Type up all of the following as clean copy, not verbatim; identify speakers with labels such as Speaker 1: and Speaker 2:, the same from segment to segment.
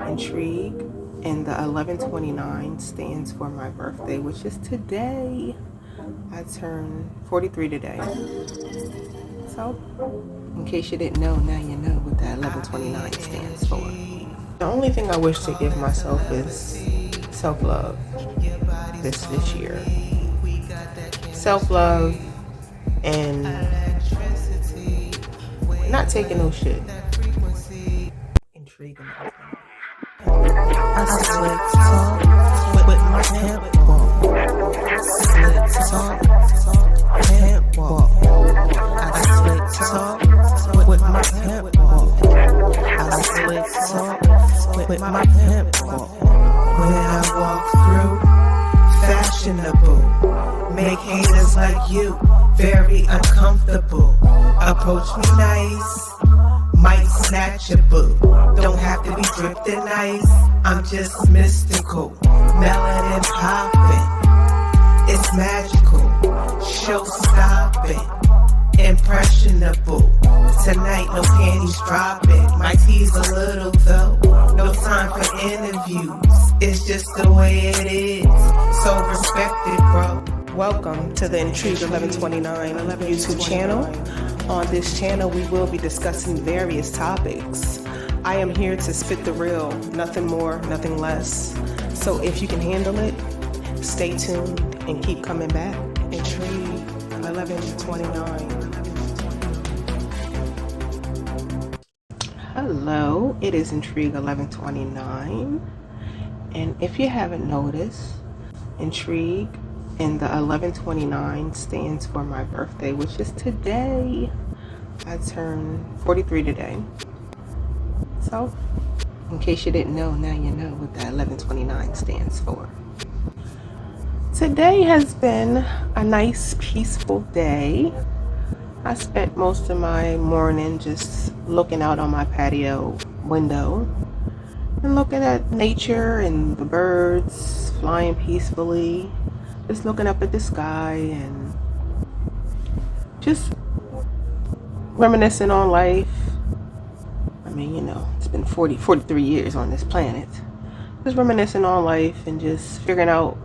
Speaker 1: Intrigue, and the 1129 stands for my birthday, which is today. I turn 43 today. So, in case you didn't know, now you know what that 1129 stands for. The only thing I wish to give myself is self-love this year. Self-love and not taking no shit. Intrigue.
Speaker 2: I slick talk with my pimp walk. Slick talk, pimp walk. I slick talk with my pimp walk. I slick talk with my pimp walk. When I walk through, fashionable, make haters like you very uncomfortable. Approach me nice, might snatch a boo. Don't have to be drifting nice, I'm just mystical. Melanin popping, it's magical. Show stopping, impressionable. Tonight no panties dropping, my tea's a little though. No time for interviews, it's just the way it is. So respected, bro.
Speaker 1: Welcome to the Intrigue 1129 YouTube channel. On this channel, we will be discussing various topics. I am here to spit the real, nothing more, nothing less. So if you can handle it, stay tuned and keep coming back. Intrigue 1129. Hello, it is Intrigue 1129. And if you haven't noticed, Intrigue and the 1129 stands for my birthday, which is today. I turn 43 today. So, in case you didn't know, now you know what that 1129 stands for. Today has been a nice, peaceful day. I spent most of my morning just looking out on my patio window and looking at nature and the birds flying peacefully. Just looking up at the sky and just reminiscing on life. I mean, you know, it's been 43 years on this planet. Just reminiscing on life and just figuring out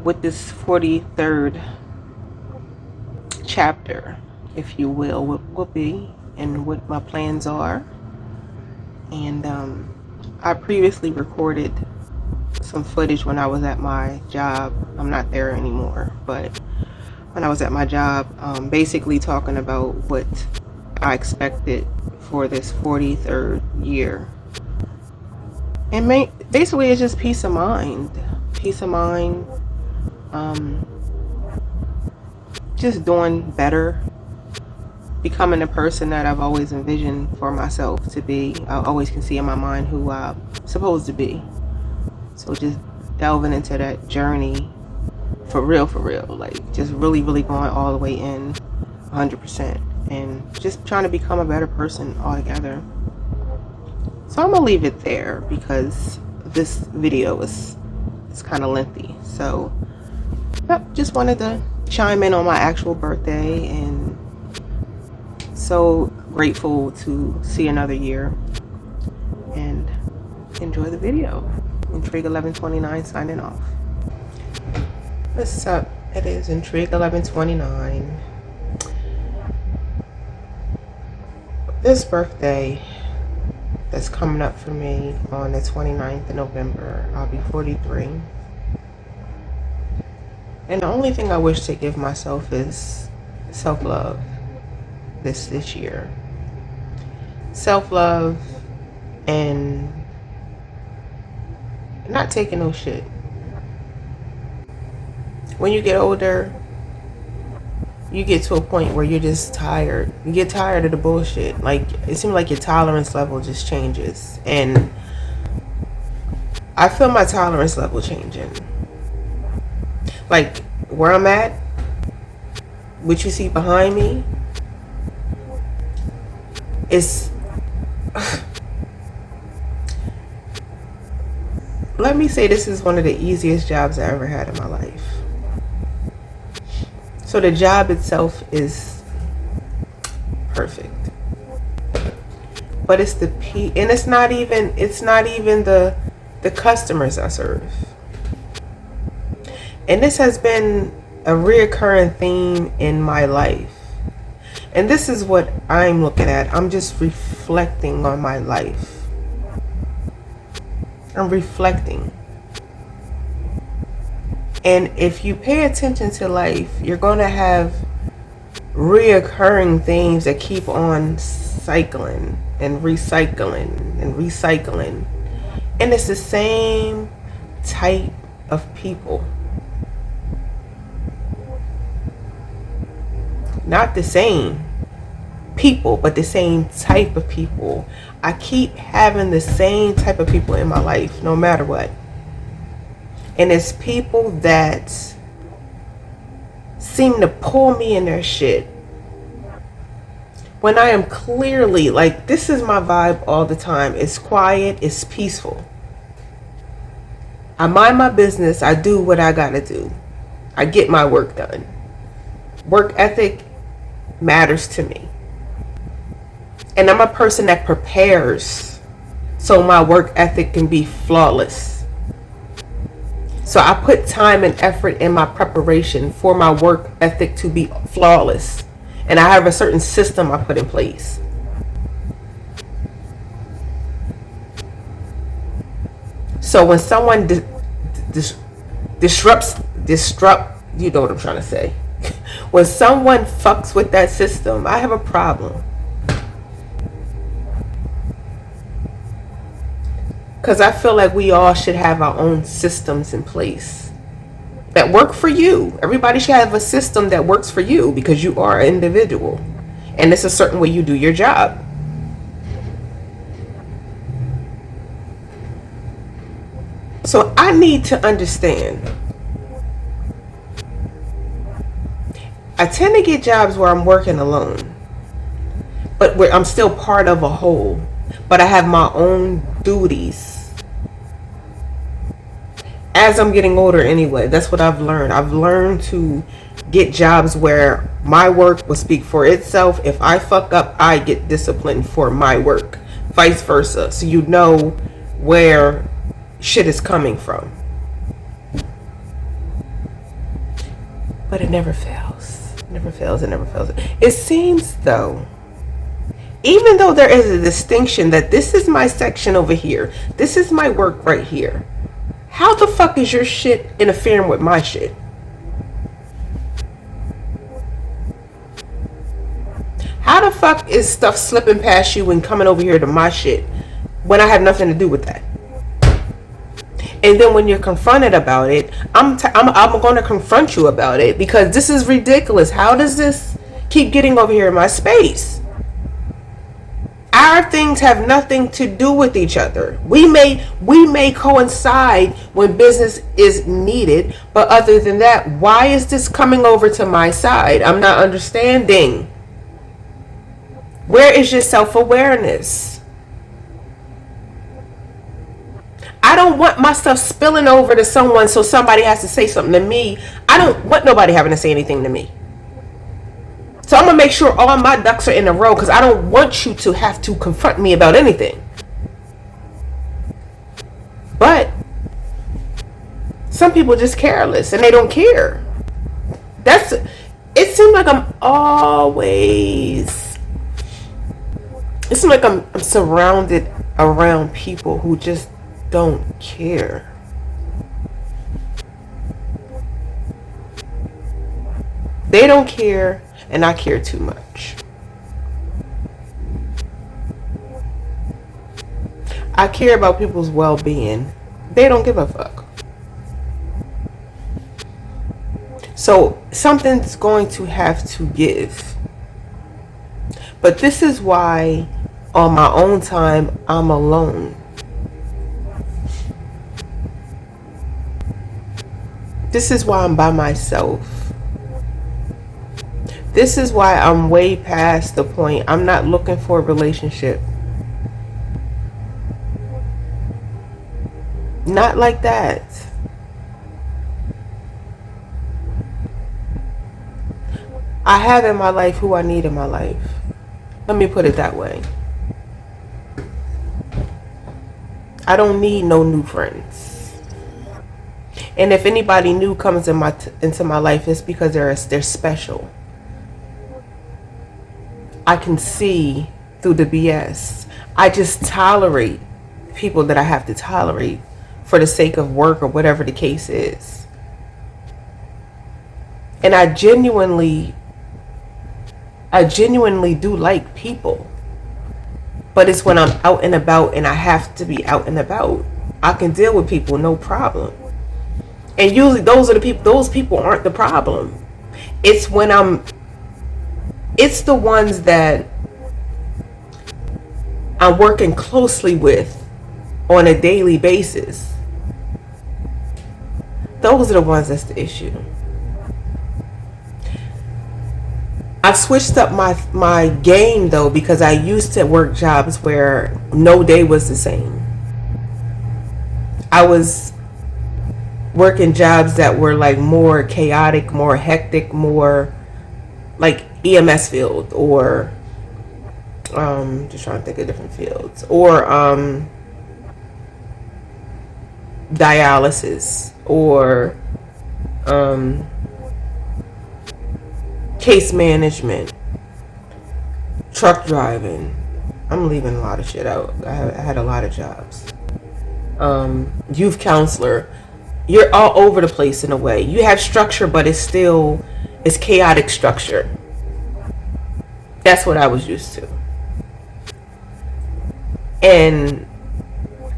Speaker 1: what this 43rd chapter, if you will be and what my plans are. And I previously recorded some footage when I was at my job. I'm not there anymore, but when I was at my job, basically talking about what I expected for this 43rd year. And basically it's just peace of mind, just doing better, becoming the person that I've always envisioned for myself to be. I always can see in my mind who I'm supposed to be. So just delving into that journey for real, like just really going all the way in 100% and just trying to become a better person altogether. So I'm gonna leave it there because this video is kind of lengthy. So yep, just wanted to chime in on my actual birthday and so grateful to see another year and enjoy the video. Intrigue 1129 signing off. What's up? It is Intrigue 1129. This birthday that's coming up for me on the 29th of November, I'll be 43. And the only thing I wish to give myself is self-love this year. Self-love and not taking no shit. When you get older, you get to a point where you're just tired. You get tired of the bullshit. Like, it seems like your tolerance level just changes. And I feel my tolerance level changing. Like, where I'm at, what you see behind me, is... Let me say this is one of the easiest jobs I ever had in my life. So the job itself is perfect. but it's the and it's not even the customers I serve. And this has been a reoccurring theme in my life. And this is what I'm looking at. I'm just reflecting on my life. I'm reflecting. And if you pay attention to life, you're going to have reoccurring themes that keep on cycling and recycling and recycling. And it's the same type of people. Not the same people, but the same type of people. I keep having the same type of people in my life, no matter what. And it's people that seem to pull me in their shit when I am clearly, like, this is my vibe all the time. It's quiet, it's peaceful. I mind my business, I do what I gotta do. I get my work done. Work ethic matters to me. And I'm a person that prepares so my work ethic can be flawless. So I put time and effort in my preparation for my work ethic to be flawless. And I have a certain system I put in place. So when someone disrupt, you know what I'm trying to say. When someone fucks with that system, I have a problem. Because I feel like we all should have our own systems in place that work for you. Everybody should have a system that works for you because you are an individual. And it's a certain way you do your job. So I need to understand. I tend to get jobs where I'm working alone, but where I'm still part of a whole, but I have my own duties. As I'm getting older anyway, that's what I've learned. I've learned to get jobs where my work will speak for itself. If I fuck up, I get disciplined for my work. Vice versa. So you know where shit is coming from. But it never fails. It never fails. It never fails. It seems though, even though there is a distinction that this is my section over here, this is my work right here, how the fuck is your shit interfering with my shit? How the fuck is stuff slipping past you and coming over here to my shit when I have nothing to do with that? And then when you're confronted about it, I'm going to confront you about it because this is ridiculous. How does this keep getting over here in my space? Our things have nothing to do with each other. We may coincide when business is needed, but other than that, why is this coming over to my side? I'm not understanding. Where is your self-awareness? I don't want my stuff spilling over to someone so somebody has to say something to me. I don't want nobody having to say anything to me. So I'm going to make sure all my ducks are in a row because I don't want you to have to confront me about anything. But some people are just careless and they don't care. It seems like I'm surrounded around people who just don't care. They don't care. And I care too much. I care about people's well-being. They don't give a fuck. So something's going to have to give. But this is why on my own time I'm alone. This is why I'm by myself. This is why I'm way past the point. I'm not looking for a relationship. Not like that. I have in my life who I need in my life. Let me put it that way. I don't need no new friends. And if anybody new comes into my life, it's because they're special. I can see through the BS. I just tolerate people that I have to tolerate for the sake of work or whatever the case is. And I genuinely do like people. But it's when I'm out and about and I have to be out and about. I can deal with people, no problem. And usually those people aren't the problem. It's the ones that I'm working closely with on a daily basis. Those are the ones that's the issue. I've switched up my game though, because I used to work jobs where no day was the same. I was working jobs that were like more chaotic, more hectic, more like EMS field, or just trying to think of different fields, or dialysis, or case management, truck driving. I'm leaving a lot of shit out. I had a lot of jobs. Youth counselor. You're all over the place in a way. You have structure, but it's chaotic structure. That's what I was used to. And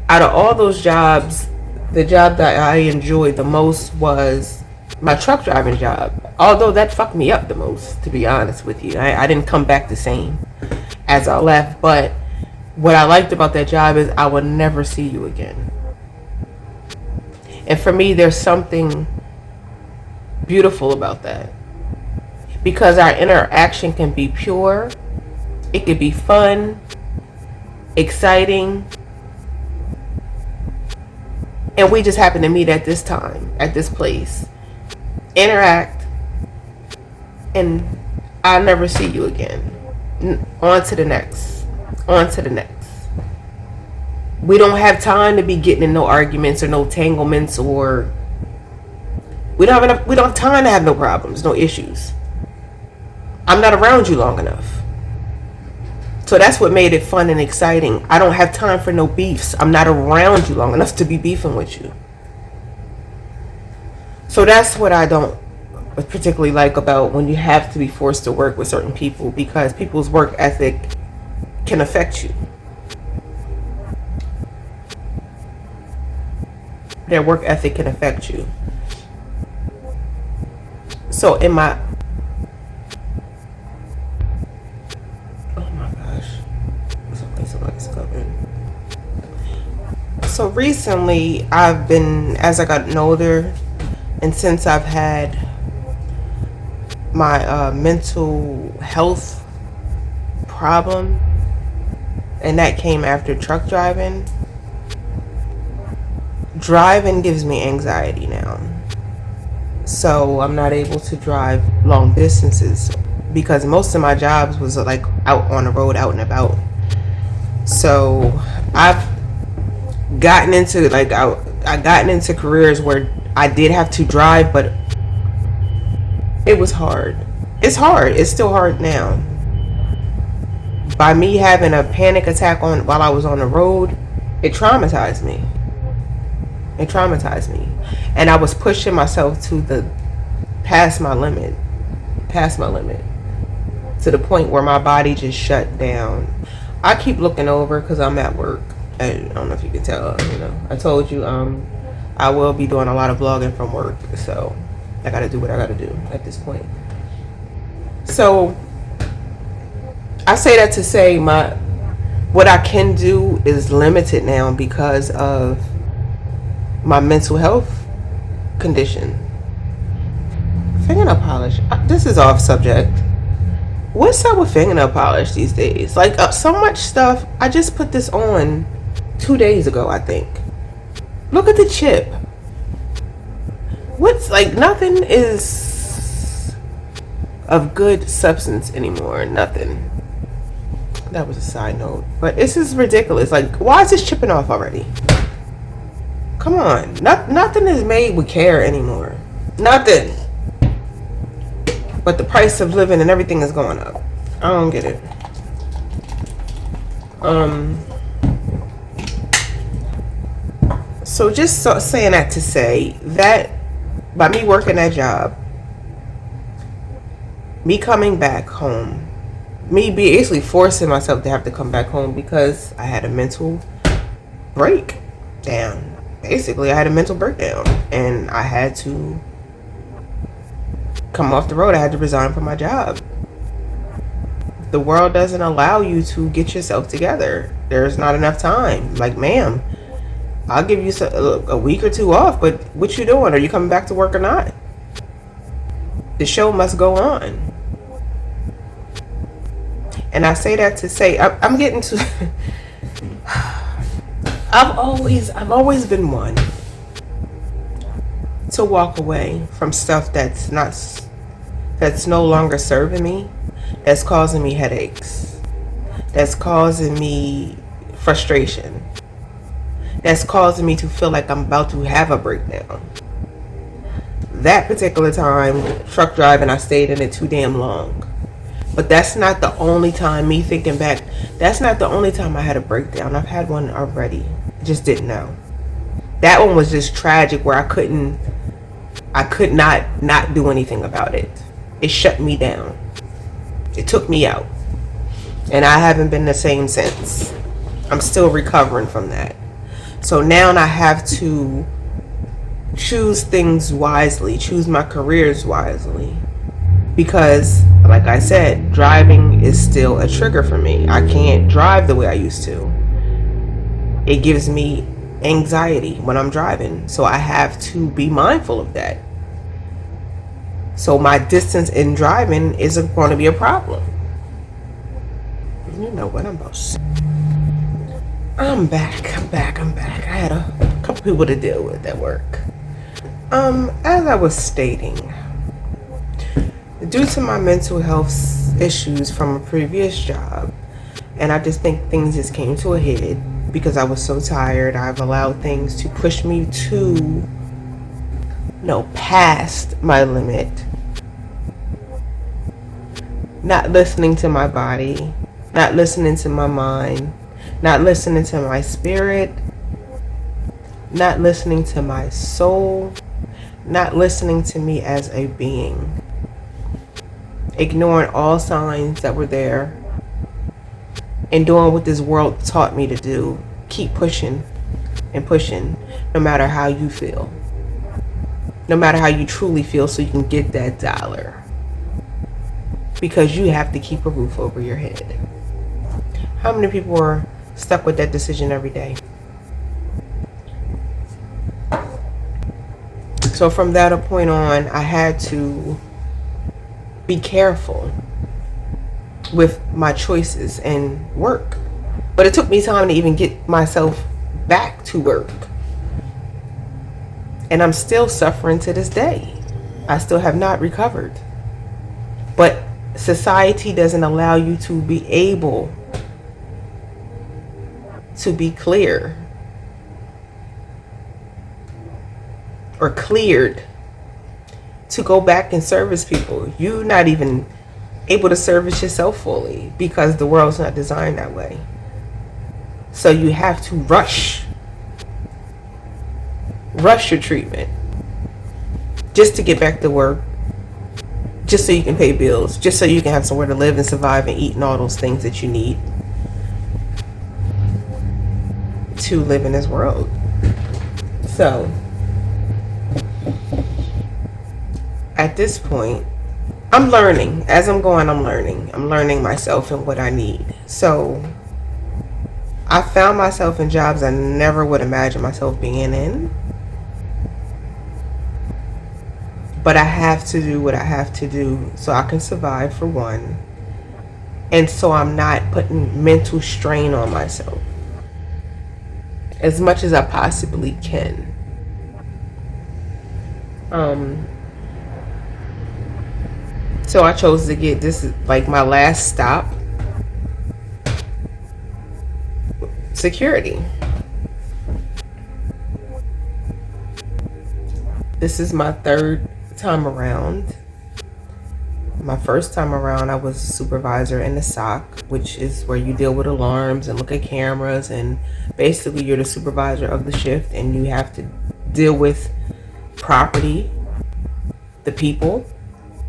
Speaker 1: out of all those jobs, the job that I enjoyed the most was my truck driving job. Although that fucked me up the most, to be honest with you. I didn't come back the same as I left. But what I liked about that job is I would never see you again. And for me, there's something beautiful about that. Because our interaction can be pure. It could be fun, exciting. And we just happen to meet at this time, at this place. Interact. And I'll never see you again. On to the next. On to the next. We don't have time to be getting in no arguments or no tanglements, or we don't have time to have no problems, no issues. I'm not around you long enough. So that's what made it fun and exciting. I don't have time for no beefs. I'm not around you long enough to be beefing with you. So that's what I don't particularly like about when you have to be forced to work with certain people, because people's work ethic can affect you. Their work ethic can affect you. So oh my gosh, somebody's coming. So recently I've been, as I gotten older, and since I've had my mental health problem, and that came after truck driving. Driving gives me anxiety now. So I'm not able to drive long distances because most of my jobs was like out on the road, out and about. So I've gotten into I gotten into careers where I did have to drive, but it was hard. It's hard. It's still hard now. By me having a panic attack while I was on the road, it traumatized me. It traumatized me. And I was pushing myself to past my limit. To the point where my body just shut down. I keep looking over because I'm at work. I don't know if you can tell, I told you I will be doing a lot of vlogging from work. So I got to do what I got to do at this point. So I say that to say what I can do is limited now because of my mental health condition. Fingernail polish. This is off subject. What's up with fingernail polish these days? Like so much stuff. I just put this on 2 days ago, I think. Look at the chip. What's like nothing is of good substance anymore. Nothing. That was a side note. But this is ridiculous. Like, why is this chipping off already? Come on. Nothing is made with care anymore. Nothing. But the price of living and everything is going up. I don't get it. So just saying that to say that by me working that job, me coming back home, me basically forcing myself to have to come back home because I had a mental breakdown. Basically, I had a mental breakdown and I had to come off the road. I had to resign from my job. The world doesn't allow you to get yourself together. There's not enough time. Like, ma'am, I'll give you a week or two off, but what you doing? Are you coming back to work or not? The show must go on. And I say that to say I'm getting to I've always been one to walk away from stuff that's no longer serving me, that's causing me headaches, that's causing me frustration, that's causing me to feel like I'm about to have a breakdown. That particular time, truck driving, I stayed in it too damn long. But that's not the only time, me thinking back, that's not the only time I had a breakdown. I've had one already. I just didn't know. That one was just tragic where I could not do anything about it. It shut me down. It took me out. And I haven't been the same since. I'm still recovering from that. So now I have to choose things wisely, choose my careers wisely. Because, like I said, driving is still a trigger for me. I can't drive the way I used to. It gives me anxiety when I'm driving. So I have to be mindful of that. So my distance in driving isn't going to be a problem. You know what I'm about to say. I'm back. I had a couple people to deal with at work. As I was stating, due to my mental health issues from a previous job, and I just think things just came to a head because I was so tired. I've allowed things to push me to, past my limit. Not listening to my body, not listening to my mind, not listening to my spirit, not listening to my soul, not listening to me as a being. Ignoring all signs that were there and doing what this world taught me to do. Keep pushing and pushing, no matter how you feel, no matter how you truly feel, so you can get that dollar, because you have to keep a roof over your head. How many people are stuck with that decision every day? So from that point on, I had to be careful with my choices and work. But it took me time to even get myself back to work. And I'm still suffering to this day. I still have not recovered. But society doesn't allow you to be able to be clear or cleared to go back and service people. You're not even able to service yourself fully because the world's not designed that way. So you have to rush your treatment just to get back to work, just so you can pay bills, just so you can have somewhere to live and survive and eat and all those things that you need to live in this world. So at this point, I'm learning. As I'm going, I'm learning. I'm learning myself and what I need. So I found myself in jobs I never would imagine myself being in. But I have to do what I have to do so I can survive, for one. And so I'm not putting mental strain on myself as much as I possibly can. So I chose to get this is like my last stop. Security. This is my third time around. My first time around, I was a supervisor in the SOC, which is where you deal with alarms and look at cameras, and basically you're the supervisor of the shift, and you have to deal with property, the people,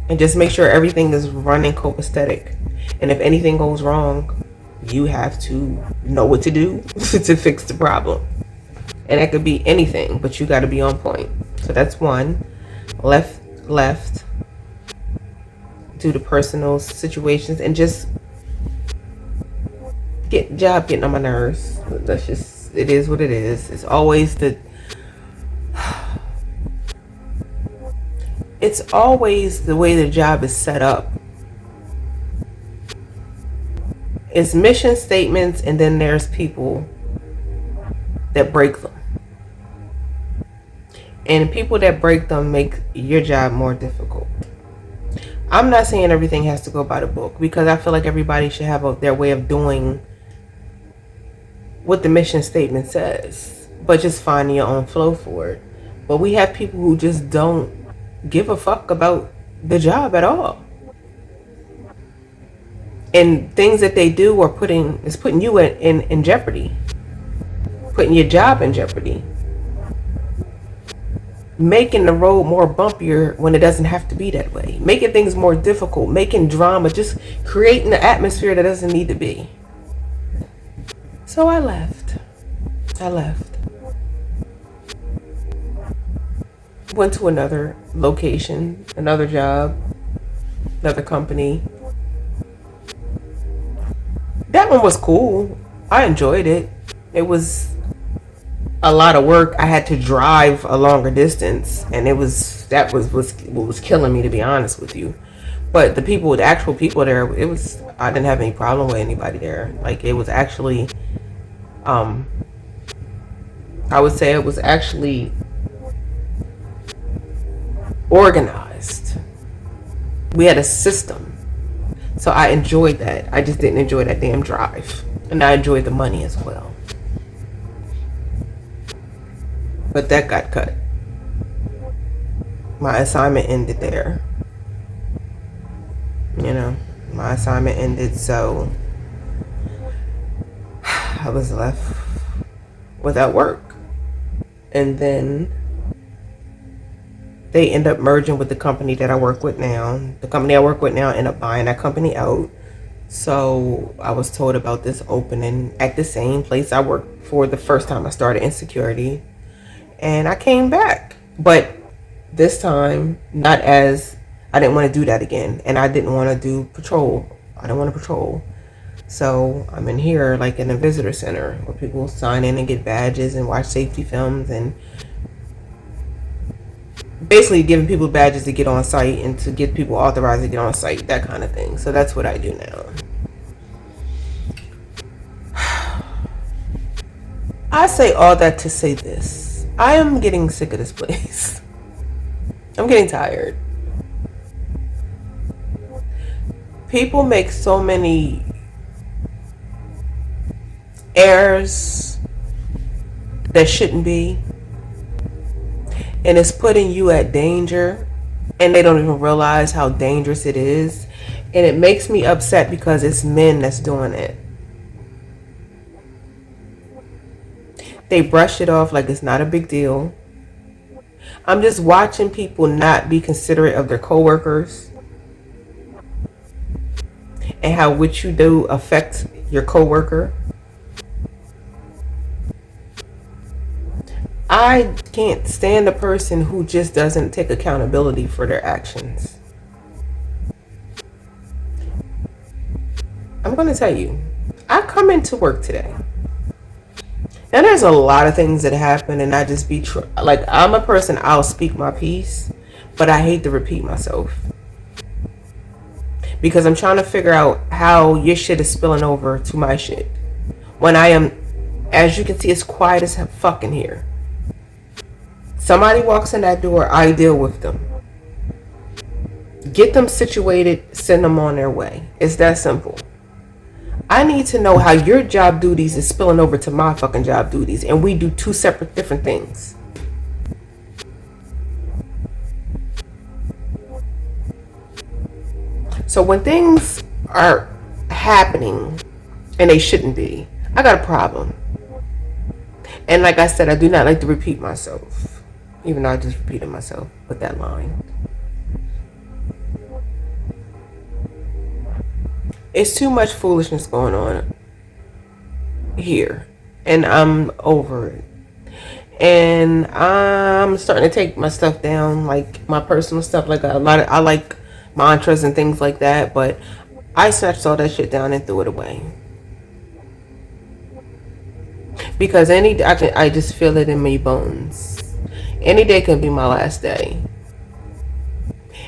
Speaker 1: and just make sure everything is running copacetic. And if anything goes wrong, you have to know what to do to fix the problem. And that could be anything, but you got to be on point. So that's one. Left due to personal situations, and just getting on my nerves. That's just, it is what it is. It's always the way the job is set up. It's mission statements, and then there's people that break them. And people that break them make your job more difficult. I'm not saying everything has to go by the book, because I feel like everybody should have their way of doing what the mission statement says, but just finding your own flow for it. But we have people who just don't give a fuck about the job at all. And things that they do are putting you in jeopardy, putting your job in jeopardy, making the road more bumpier when it doesn't have to be that way, making things more difficult, making drama, just creating the atmosphere that doesn't need to be. So I left. Went to another location, another job, another company. That one was cool. I enjoyed it. It was a lot of work. I had to drive a longer distance, and that was what was killing me, to be honest with you. But the actual people there, I didn't have any problem with anybody there. Like, it was actually, I would say it was actually organized. We had a system. So I enjoyed that. I just didn't enjoy that damn drive. And I enjoyed the money as well. But that got cut. My assignment ended there. My assignment ended, so I was left without work. And then they end up merging with the company that I work with now. The company I work with now ended up buying that company out. So I was told about this opening at the same place I worked for the first time I started in security. And I came back. But this time, I didn't want to do that again. And I didn't want to do patrol. I didn't want to patrol. So I'm in here, like in a visitor center, where people sign in and get badges and watch safety films, and basically giving people badges to get on site and to get people authorized to get on site, that kind of thing. So that's what I do now. I say all that to say this. I am getting sick of this place. I'm getting tired. People make so many errors that shouldn't be. And it's putting you at danger, and they don't even realize how dangerous it is. And it makes me upset because it's men that's doing it. They brush it off like it's not a big deal. I'm just watching people not be considerate of their coworkers, and how what you do affects your coworker. I can't stand a person who just doesn't take accountability for their actions. I'm going to tell you, I come into work today. Now, there's a lot of things that happen, and I just be like, I'm a person, I'll speak my piece, but I hate to repeat myself. Because I'm trying to figure out how your shit is spilling over to my shit. When I am, as you can see, it's quiet as fuck in here. Somebody walks in that door, I deal with them. Get them situated, send them on their way. It's that simple. I need to know how your job duties is spilling over to my fucking job duties, and we do two separate different things. So when things are happening and they shouldn't be, I got a problem. And like I said, I do not like to repeat myself, even though I just repeated myself with that line. It's too much foolishness going on here, and I'm over it. And I'm starting to take my stuff down, like my personal stuff, like a lot of, I like mantras and things like that, but I snatched all that shit down and threw it away. Because I just feel it in my bones. Any day can be my last day.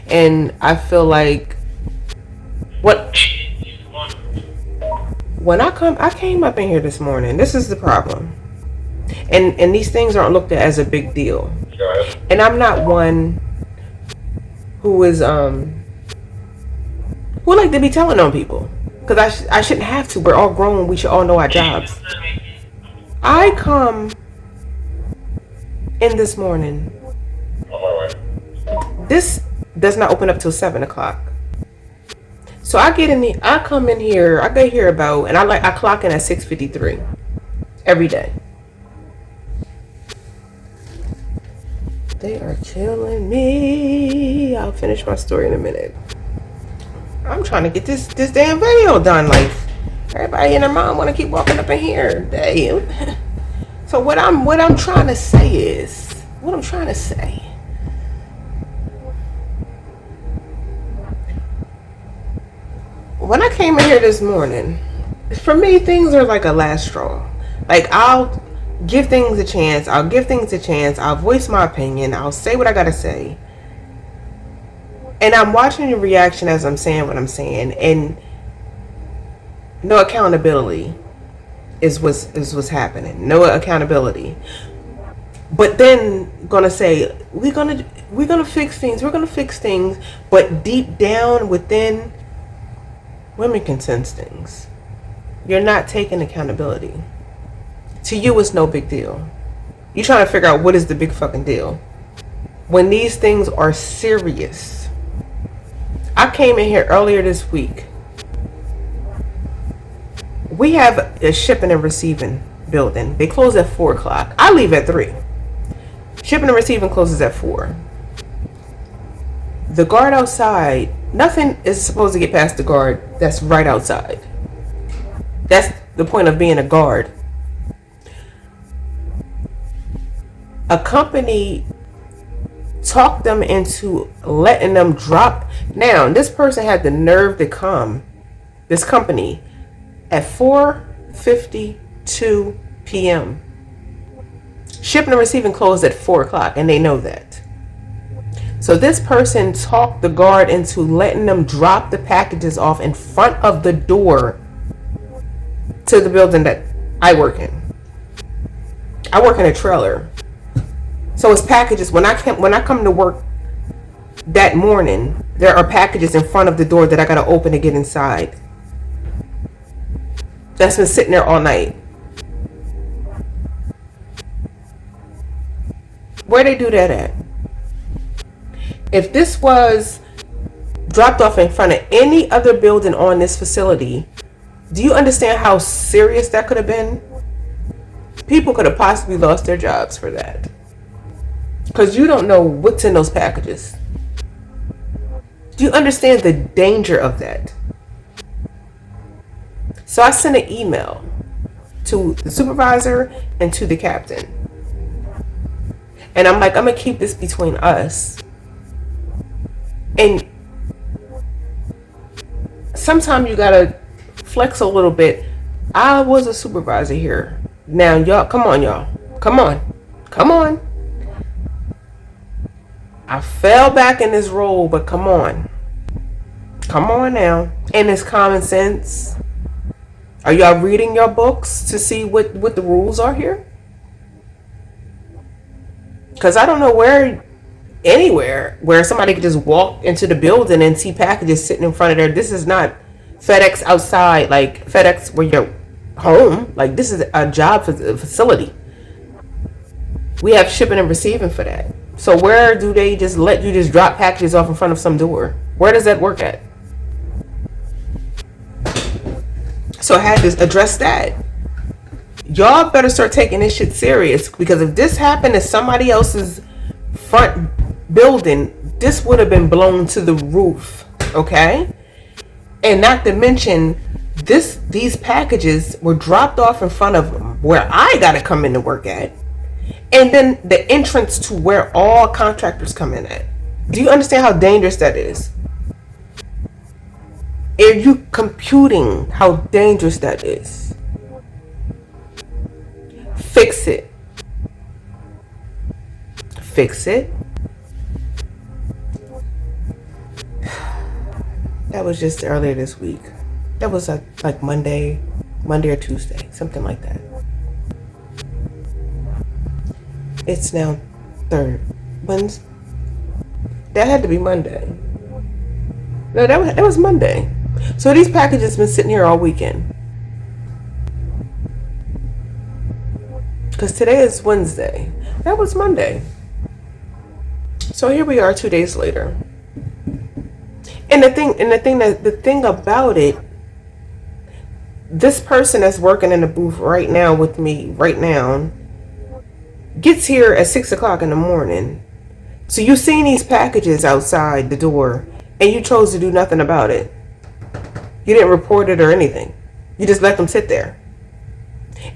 Speaker 1: And I feel like when I came up in here this morning, this is the problem. And these things aren't looked at as a big deal. And I'm not one who is who like to be telling on people, because I shouldn't have to. We're all grown. We should all know our jobs. I come in this morning. This does not open up till 7 o'clock. So I get about, and I clock in at 6:53 every day. They are killing me. I'll finish my story in a minute. I'm trying to get this damn video done. Like, everybody and their mom want to keep walking up in here. Damn. So what I'm trying to say. When I came in here this morning, for me, things are like a last straw. Like, I'll give things a chance. I'll voice my opinion. I'll say what I gotta say. And I'm watching your reaction as I'm saying what I'm saying. And no accountability is what's happening. No accountability. But then gonna say, we're gonna fix things. But deep down within, women can sense things. You're not taking accountability. To you, it's no big deal. You're trying to figure out what is the big fucking deal. When these things are serious. I came in here earlier this week. We have a shipping and receiving building. They close at 4 o'clock. I leave at 3. Shipping and receiving closes at 4. The guard outside, nothing is supposed to get past the guard that's right outside. That's the point of being a guard. A company talked them into letting them drop. Now, this person had the nerve to come, this company, at 4:52 p.m. Shipping and receiving closed at 4 o'clock, and they know that. So this person talked the guard into letting them drop the packages off in front of the door to the building that I work in. I work in a trailer. So it's packages. When I come to work that morning, there are packages in front of the door that I gotta open to get inside. That's been sitting there all night. Where they do that at? If this was dropped off in front of any other building on this facility, do you understand how serious that could have been? People could have possibly lost their jobs for that. Because you don't know what's in those packages. Do you understand the danger of that? So I sent an email to the supervisor and to the captain. And I'm like, I'm going to keep this between us. And sometimes you got to flex a little bit. I was a supervisor here. Now, y'all, come on, y'all. Come on. I fell back in this role, but come on now. And it's common sense. Are y'all reading your books to see what the rules are here? Because I don't know anywhere where somebody could just walk into the building and see packages sitting in front of there. This is not FedEx outside, like FedEx where you're home. Like, this is a job facility. We have shipping and receiving for that. So where do they just let you just drop packages off in front of some door? Where does that work at? So I had to address that. Y'all better start taking this shit serious, because if this happened to somebody else's front building, this would have been blown to the roof. Okay? And not to mention, these packages were dropped off in front of where I gotta come in to work at, and then the entrance to where all contractors come in at. Do you understand how dangerous that is? Are you computing how dangerous that is? Fix it. Fix it. That was just earlier this week. That was like Monday or Tuesday, something like that. It's now Wednesday. That had to be Monday. No, that was Monday. So these packages been sitting here all weekend. Because today is Wednesday. That was Monday. So here we are 2 days later. And the thing about it, this person that's working in the booth right now with me right now gets here at 6 o'clock in the morning. So you seen these packages outside the door and you chose to do nothing about it. You didn't report it or anything. You just let them sit there.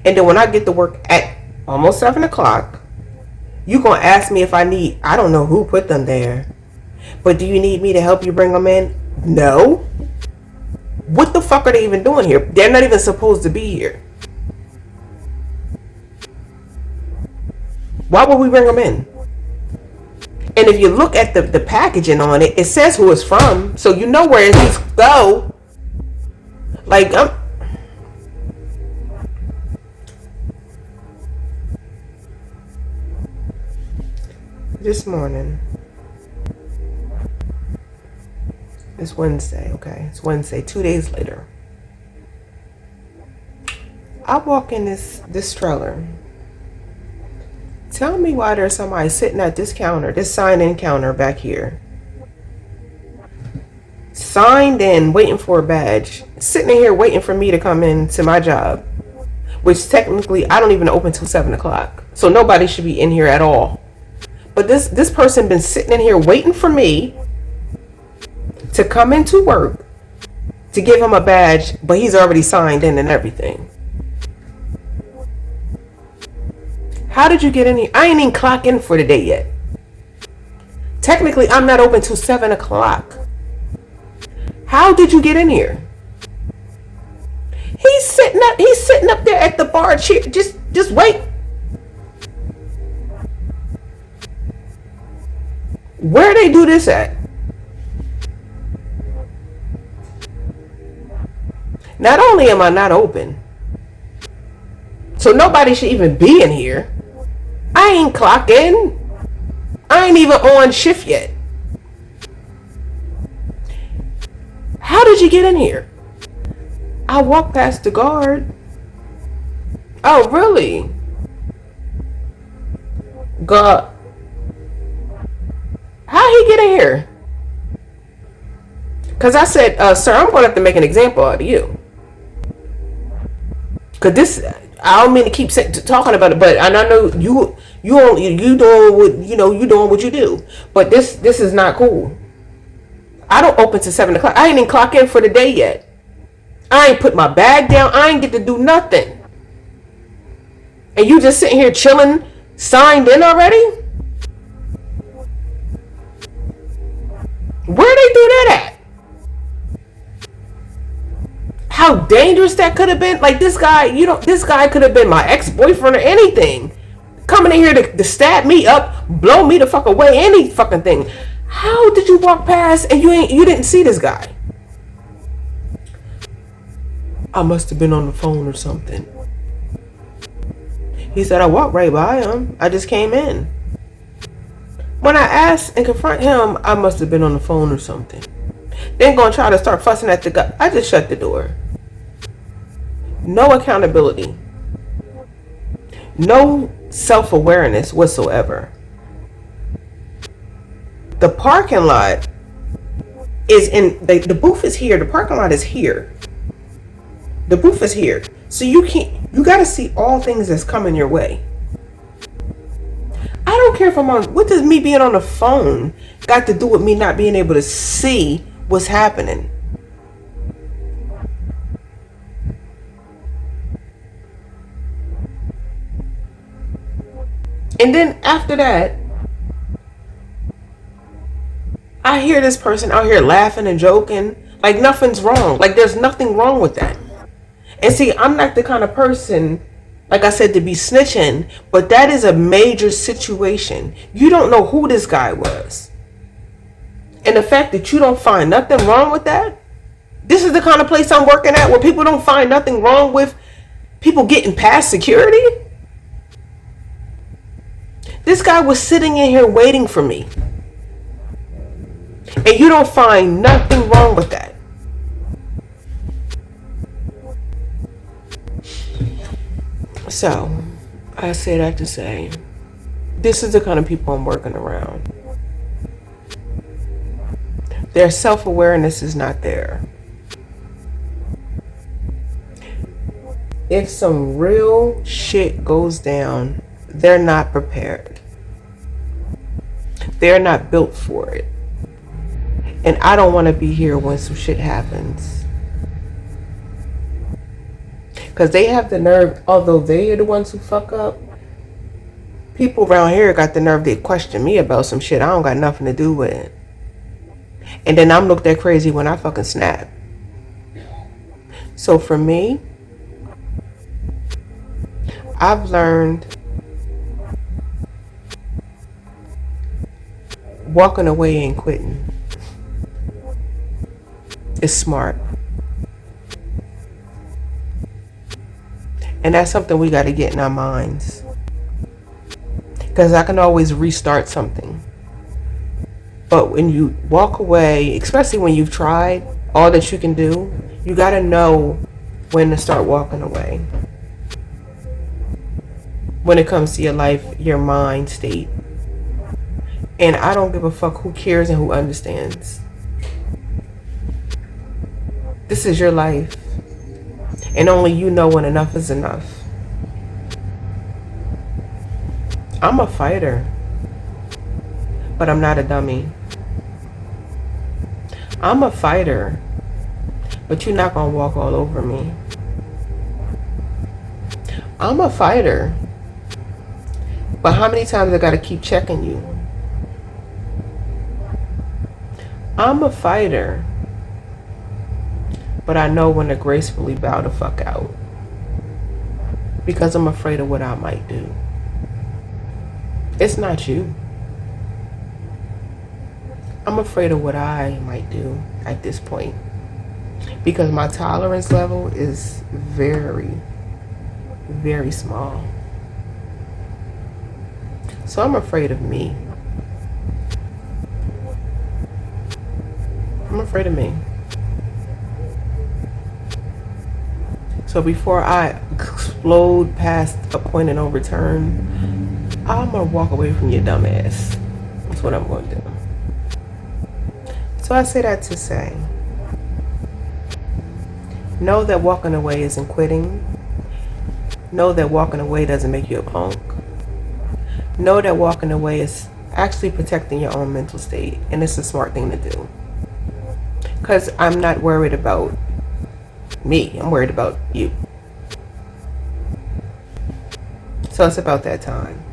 Speaker 1: And then when I get to work at almost 7 o'clock, you gonna ask me if I don't know who put them there, but do you need me to help you bring them in? No. What the fuck are they even doing here? They're not even supposed to be here. Why would we bring them in? And if you look at the packaging on it, it says who it's from, so you know where these go. Like, this morning, it's Wednesday, okay? It's Wednesday, 2 days later. I walk in this trailer. Tell me why there's somebody sitting at this counter, this sign-in counter back here. Signed in, waiting for a badge. Sitting in here waiting for me to come in to my job. Which technically, I don't even open till 7 o'clock. So nobody should be in here at all. But this person been sitting in here waiting for me to come into work to give him a badge, but he's already signed in and everything. How did you get in here? I ain't even clock in for the day yet. Technically, I'm not open till 7 o'clock. How did you get in here? He's sitting up there at the bar chair. Just wait. Where they do this at? Not only am I not open, so nobody should even be in here. I ain't clocking. I ain't even on shift yet. How did you get in here? I walked past the guard. Oh, really? God. How he get in here? Because I said, sir, I'm going to have to make an example out of you. Because this, I don't mean to keep talking about it, but and I know you doing what you do, but this is not cool. I don't open till 7 o'clock. I ain't even clock in for the day yet. I ain't put my bag down. I ain't get to do nothing. And you just sitting here chilling, signed in already? Where they do that at? How dangerous that could have been. Like, this guy, this guy could have been my ex-boyfriend or anything. Coming in here to stab me up, blow me the fuck away, any fucking thing. How did you walk past and you didn't see this guy? I must have been on the phone or something. He said, I walked right by him. I just came in. When I asked and confront him, I must have been on the phone or something. Then gonna try to start fussing at the guy. I just shut the door. No accountability. No self-awareness whatsoever. The parking lot is in, the booth is here. The parking lot is here. The proof is here. So you got to see all things that's coming your way. I don't care if I'm on, what does me being on the phone got to do with me not being able to see what's happening? And then after that, I hear this person out here laughing and joking like nothing's wrong. Like there's nothing wrong with that. And see, I'm not the kind of person, like I said, to be snitching, but that is a major situation. You don't know who this guy was. And the fact that you don't find nothing wrong with that, this is the kind of place I'm working at where people don't find nothing wrong with people getting past security. This guy was sitting in here waiting for me. And you don't find nothing wrong with that. So, I say that to say, this is the kind of people I'm working around. Their self-awareness is not there. If some real shit goes down, they're not prepared. They're not built for it. And I don't want to be here when some shit happens. Because they have the nerve, although they are the ones who fuck up, people around here got the nerve to question me about some shit I don't got nothing to do with it. And then I'm looked at crazy when I fucking snap. So for me, I've learned walking away and quitting is smart. And that's something we got to get in our minds. Because I can always restart something. But when you walk away, especially when you've tried all that you can do, you got to know when to start walking away. When it comes to your life, your mind state. And I don't give a fuck who cares and who understands. This is your life. And only you know when enough is enough. I'm a fighter. But I'm not a dummy. I'm a fighter. But you're not going to walk all over me. I'm a fighter. But how many times I got to keep checking you? I'm a fighter. But I know when to gracefully bow the fuck out. Because I'm afraid of what I might do. It's not you. I'm afraid of what I might do at this point. Because my tolerance level is very, very small. So I'm afraid of me. I'm afraid of me. So before I explode past a point of no return, I'm going to walk away from your dumb ass. That's what I'm going to do. So I say that to say, know that walking away isn't quitting. Know that walking away doesn't make you a punk. Know that walking away is actually protecting your own mental state. And it's a smart thing to do. Because I'm not worried about me. I'm worried about you. So it's about that time.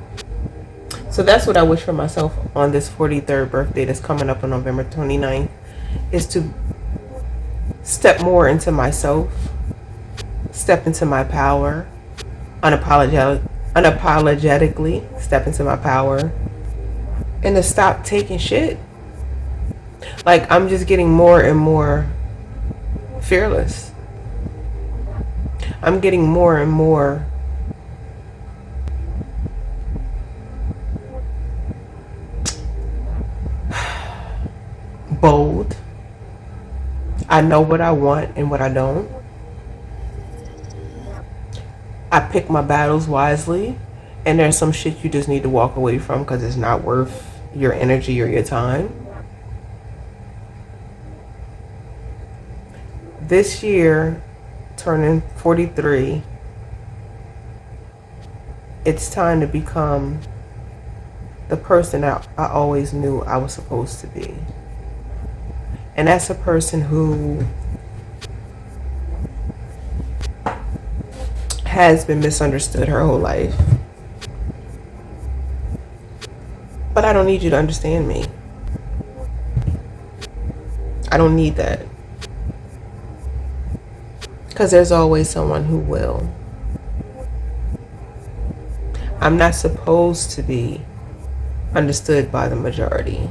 Speaker 1: So that's what I wish for myself on this 43rd birthday that's coming up on November 29th, is to step more into myself, step into my power, unapologetically step into my power, and to stop taking shit. Like, I'm just getting more and more fearless. I'm getting more and more bold. I know what I want and what I don't. I pick my battles wisely, and there's some shit you just need to walk away from because it's not worth your energy or your time. This year turning 43, it's time to become the person that I always knew I was supposed to be. And that's a person who has been misunderstood her whole life. But I don't need you to understand me. I don't need that. Because there's always someone who will. I'm not supposed to be understood by the majority.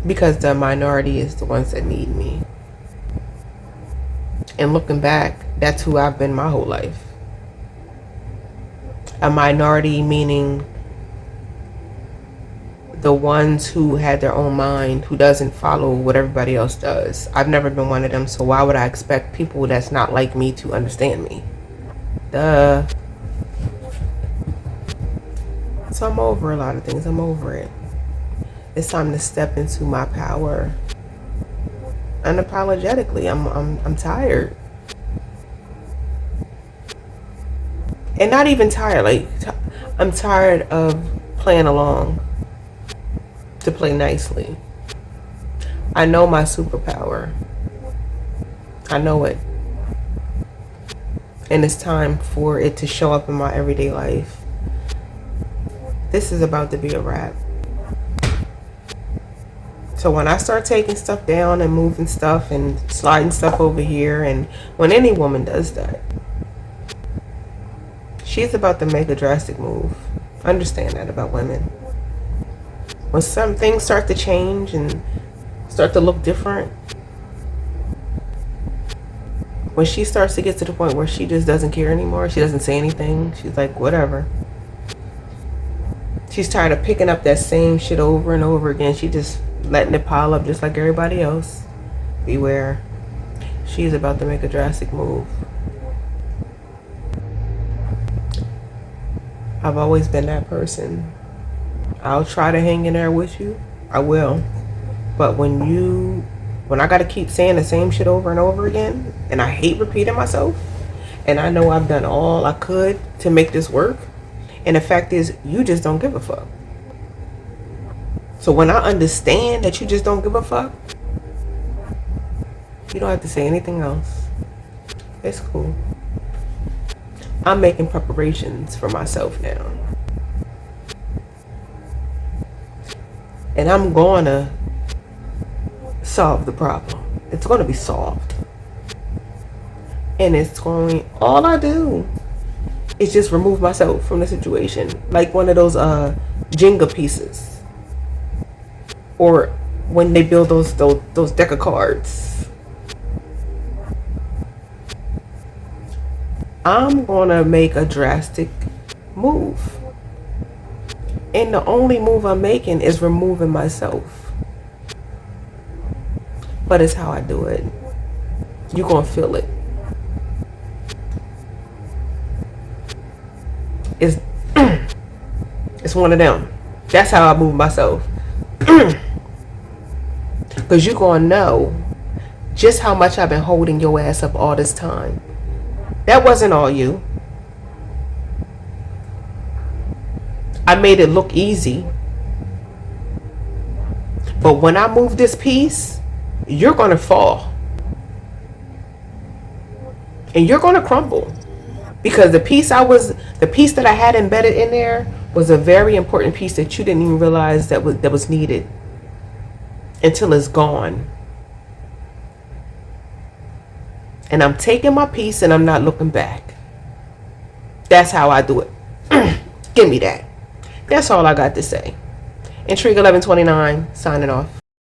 Speaker 1: Because the minority is the ones that need me. And looking back, that's who I've been my whole life. A minority meaning the ones who had their own mind, who doesn't follow what everybody else does. I've never been one of them, so why would I expect people that's not like me to understand me? Duh. So I'm over a lot of things. I'm over it. It's time to step into my power unapologetically. I'm tired. And not even tired, like I'm tired of playing along to play nicely. I know my superpower. I know it. And it's time for it to show up in my everyday life. This is about to be a wrap. So when I start taking stuff down and moving stuff and sliding stuff over here, and when any woman does that, she's about to make a drastic move. Understand that about women. When some things start to change and start to look different, when she starts to get to the point where she just doesn't care anymore, she doesn't say anything, she's like, whatever. She's tired of picking up that same shit over and over again. She just letting it pile up just like everybody else. Beware. She's about to make a drastic move. I've always been that person. I'll try to hang in there with you. I will. But when I gotta keep saying the same shit over and over again, and I hate repeating myself, and I know I've done all I could to make this work, and the fact is, you just don't give a fuck. So when I understand that you just don't give a fuck, you don't have to say anything else. It's cool. I'm making preparations for myself now. And I'm going to solve the problem. It's going to be solved. And all I do is just remove myself from the situation. Like one of those Jenga pieces. Or when they build those deck of cards. I'm going to make a drastic move. And the only move I'm making is removing myself. But it's how I do it. You're going to feel it. It's one of them. That's how I move myself. Because you're going to know just how much I've been holding your ass up all this time. That wasn't all you. I made it look easy. But when I move this piece, you're going to fall. And you're going to crumble. Because the piece that I had embedded in there was a very important piece that you didn't even realize that was needed until it's gone. And I'm taking my piece and I'm not looking back. That's how I do it. Give me that. That's all I got to say. Intrigue 1129, signing off.